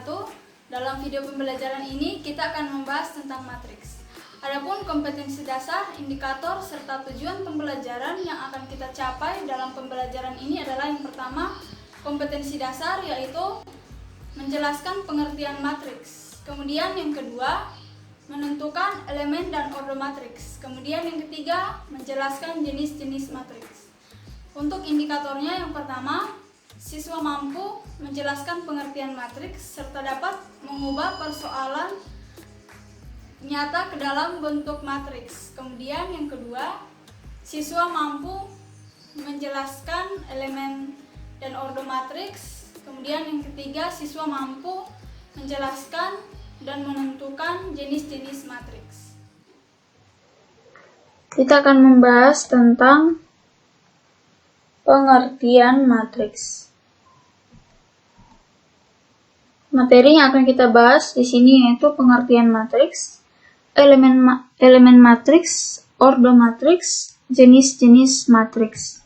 wabarakatuh. Dalam video pembelajaran ini kita akan membahas tentang matriks. Adapun kompetensi dasar, indikator, serta tujuan pembelajaran yang akan kita capai dalam pembelajaran ini adalah yang pertama, kompetensi dasar, yaitu menjelaskan pengertian matriks. Kemudian yang kedua, menentukan elemen dan ordo matriks. Kemudian yang ketiga, menjelaskan jenis-jenis matriks. Untuk indikatornya yang pertama, siswa mampu menjelaskan pengertian matriks serta dapat mengubah persoalan nyata ke dalam bentuk matriks. Kemudian yang kedua, siswa mampu menjelaskan elemen dan ordo matriks. Kemudian yang ketiga, siswa mampu menjelaskan dan menentukan jenis-jenis matriks. Kita akan membahas tentang pengertian matriks. Materi yang akan kita bahas di sini yaitu pengertian matriks, elemen matriks, ordo matriks, jenis-jenis matriks.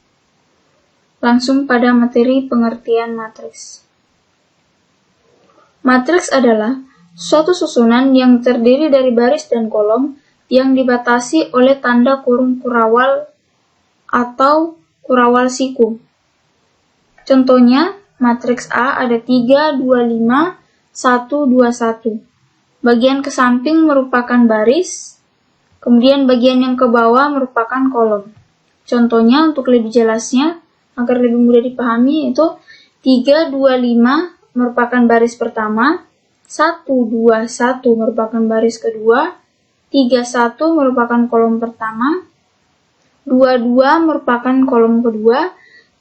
Langsung pada materi pengertian matriks. Matriks adalah suatu susunan yang terdiri dari baris dan kolom yang dibatasi oleh tanda kurung kurawal atau kurawal siku. Contohnya, matriks A ada 3, 2, 5, 1, 2, 1. Bagian ke samping merupakan baris, kemudian bagian yang ke bawah merupakan kolom. Contohnya, untuk lebih jelasnya, agar lebih mudah dipahami, itu 3, 2, 5 merupakan baris pertama, 1, 2, 1 merupakan baris kedua, 3, 1 merupakan kolom pertama, 22 merupakan kolom kedua,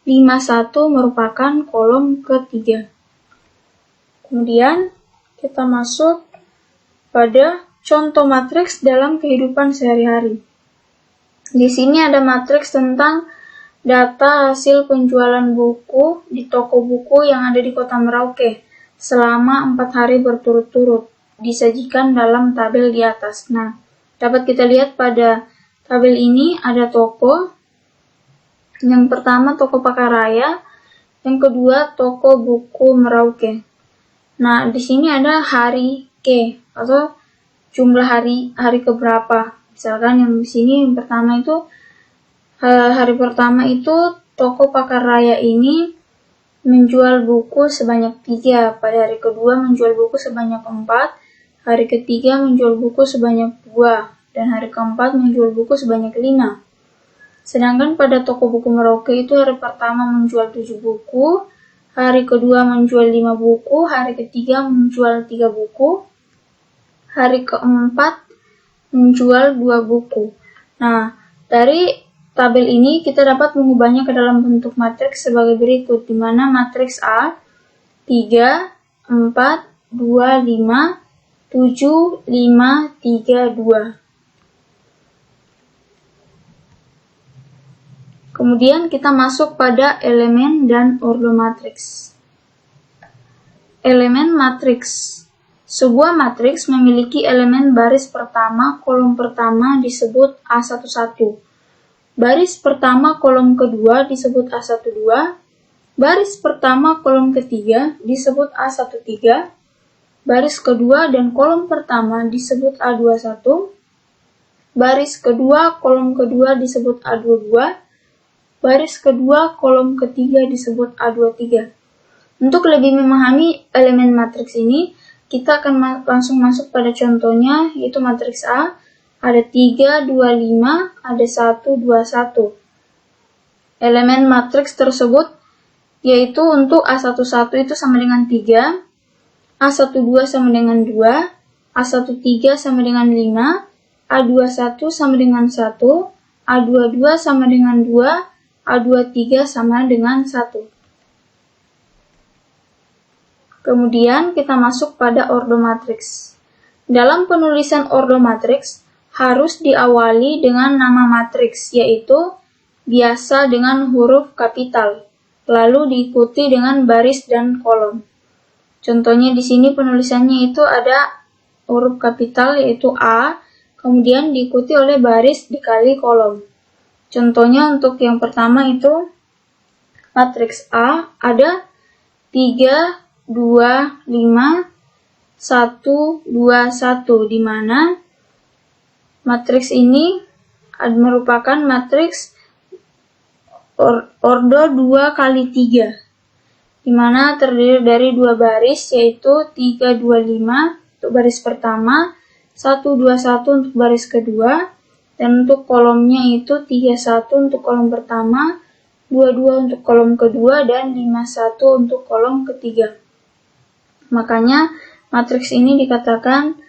51 merupakan kolom ketiga. Kemudian kita masuk pada contoh matriks dalam kehidupan sehari-hari. Di sini ada matriks tentang data hasil penjualan buku di toko buku yang ada di Kota Merauke selama 4 hari berturut-turut, disajikan dalam tabel di atas. Nah, dapat kita lihat pada tabel ini ada toko. Yang pertama toko Pakaraya, yang kedua toko buku Merauke. Nah, di sini ada hari ke atau jumlah hari keberapa. Misalkan yang di sini yang pertama itu hari pertama itu toko Pakaraya ini menjual buku sebanyak 3, pada hari kedua menjual buku sebanyak 4, hari ketiga menjual buku sebanyak 2, dan hari keempat menjual buku sebanyak 5. Sedangkan pada toko buku Merauke itu hari pertama menjual 7 buku, hari kedua menjual 5 buku, hari ketiga menjual 3 buku, hari keempat menjual 2 buku. Nah, dari tabel ini kita dapat mengubahnya ke dalam bentuk matriks sebagai berikut, di mana matriks A 3, 4, 2, 5, 7, 5, 3, 2. Kemudian kita masuk pada elemen dan ordo matriks. Elemen matriks. Sebuah matriks memiliki elemen baris pertama, kolom pertama disebut A11. Baris pertama, kolom kedua disebut A12. Baris pertama, kolom ketiga disebut A13. Baris kedua dan kolom pertama disebut A21. Baris kedua, kolom kedua disebut A22. Baris kedua, kolom ketiga disebut A23. Untuk lebih memahami elemen matriks ini, kita akan langsung masuk pada contohnya, yaitu matriks A. Ada 3, 2, 5, ada 1, 2, 1. Elemen matriks tersebut, yaitu untuk A11 itu sama dengan 3, A12 sama dengan 2, A13 sama dengan 5, A21 sama dengan 1, A22 sama dengan 2, A23 sama dengan 1. Kemudian kita masuk pada ordo matriks. Dalam penulisan ordo matriks harus diawali dengan nama matriks, yaitu biasa dengan huruf kapital, lalu diikuti dengan baris dan kolom. Contohnya di sini penulisannya itu ada huruf kapital yaitu A, kemudian diikuti oleh baris dikali kolom. Contohnya untuk yang pertama itu matriks A ada 3, 2, 5, 1, 2, 1, di mana matriks ini merupakan matriks ordo 2 kali 3, di mana terdiri dari 2 baris, yaitu 3, 2, 5 untuk baris pertama, 1, 2, 1 untuk baris kedua, dan untuk kolomnya itu 3, 1 untuk kolom pertama, 2, 2 untuk kolom kedua, dan 5, 1 untuk kolom ketiga. Makanya matriks ini dikatakan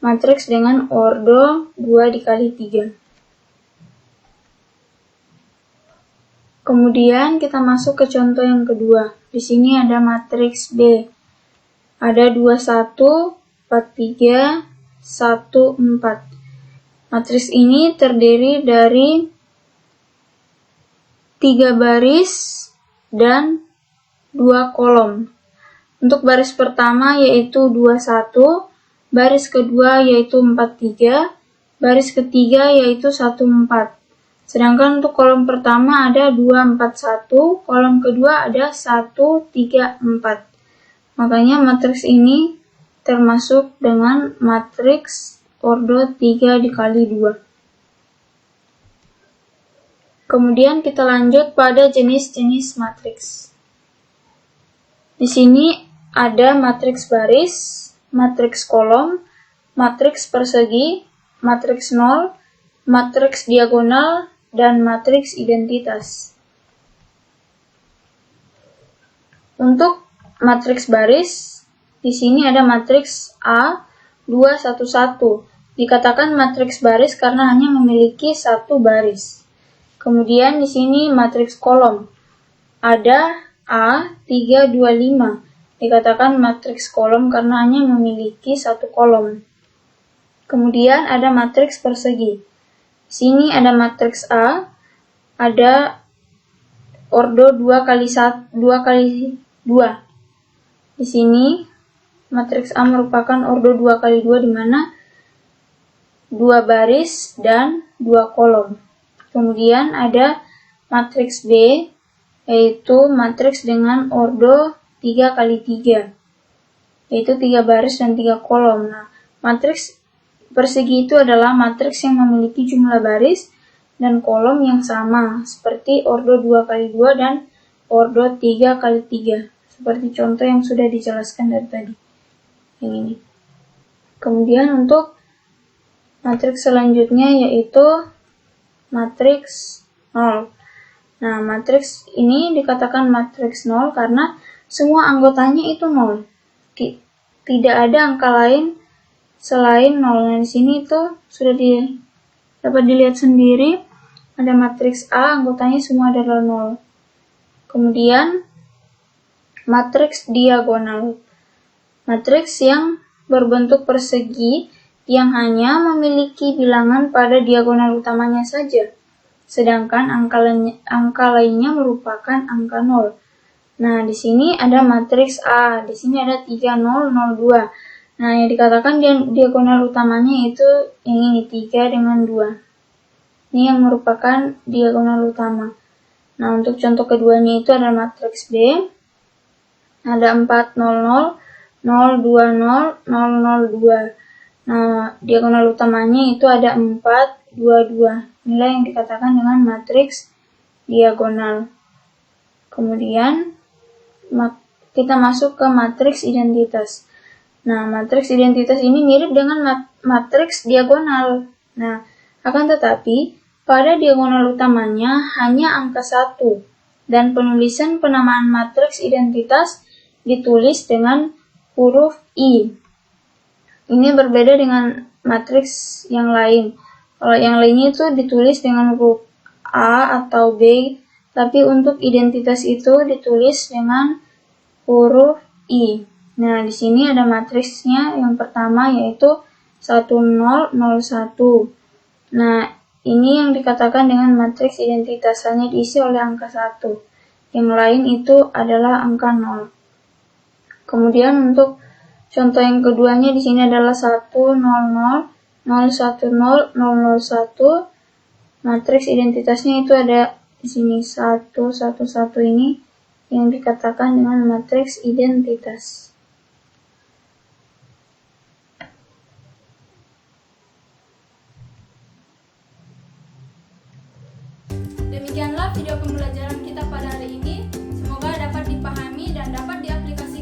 matriks dengan ordo 2 dikali 3. Kemudian kita masuk ke contoh yang kedua. Di sini ada matriks B. Ada 2, 1, 4, 3, 1, 4. Matriks ini terdiri dari 3 baris dan 2 kolom. Untuk baris pertama yaitu 2, 1, baris kedua yaitu 4, 3, baris ketiga yaitu 1, 4. Sedangkan untuk kolom pertama ada 2, 4, 1, kolom kedua ada 1, 3, 4. Makanya matriks ini termasuk dengan matriks ordo 3 dikali 2. Kemudian kita lanjut pada jenis-jenis matriks. Di sini ada matriks baris, matriks kolom, matriks persegi, matriks nol, matriks diagonal, dan matriks identitas. Untuk matriks baris, di sini ada matriks A 2, 1, 1. Dikatakan matriks baris karena hanya memiliki 1 baris. Kemudian di sini matriks kolom. Ada A 3, 2, 5. Dikatakan matriks kolom karena hanya memiliki 1 kolom. Kemudian ada matriks persegi. Di sini ada matriks A, ada ordo 2 kali 2. Di sini matriks A merupakan ordo 2 kali 2 di mana 2 baris dan 2 kolom. Kemudian ada matriks B, yaitu matriks dengan ordo 3 kali 3, yaitu 3 baris dan 3 kolom. Nah, matriks persegi itu adalah matriks yang memiliki jumlah baris dan kolom yang sama, seperti ordo 2 kali 2 dan ordo 3 kali 3, seperti contoh yang sudah dijelaskan dari tadi, yang ini. Kemudian untuk matriks selanjutnya yaitu matriks 0. Nah, matriks ini dikatakan matriks 0 karena semua anggotanya itu 0. Tidak ada angka lain selain 0. Nah, di sini itu sudah dapat dilihat sendiri, ada matriks A, anggotanya semua adalah 0. Kemudian matriks diagonal. Matriks yang berbentuk persegi yang hanya memiliki bilangan pada diagonal utamanya saja, sedangkan angka lainnya merupakan angka 0. Nah, di sini ada matriks A, di sini ada 3, 0, 0, 2. Nah, yang dikatakan diagonal utamanya itu yang ini, 3 dengan 2. Ini yang merupakan diagonal utama. Nah, untuk contoh keduanya itu ada matriks B. Ada 4, 0, 0, 0, 2, 0, 0, 0, 2. Nah, diagonal utamanya itu ada 4, 2, 2. Inilah yang dikatakan dengan matriks diagonal. Kemudian, kita masuk ke matriks identitas. Nah, matriks identitas ini mirip dengan matriks diagonal. Nah, akan tetapi, pada diagonal utamanya hanya angka 1, dan penulisan penamaan matriks identitas ditulis dengan huruf I. Ini berbeda dengan matriks yang lain. Kalau yang lainnya itu ditulis dengan huruf A atau B, tapi untuk identitas itu ditulis dengan huruf I. Nah, di sini ada matriksnya yang pertama yaitu 1, 0, 0, 1. Nah, ini yang dikatakan dengan matriks identitas, hanya diisi oleh angka 1. Yang lain itu adalah angka 0. Kemudian untuk contoh yang keduanya di sini adalah 1, 0, 0, 0, 1, 0, 0, 0, 1. Matriks identitasnya itu ada di sini 1, 1, 1 ini yang dikatakan dengan matriks identitas. Sekianlah video pembelajaran kita pada hari ini. Semoga dapat dipahami dan dapat diaplikasikan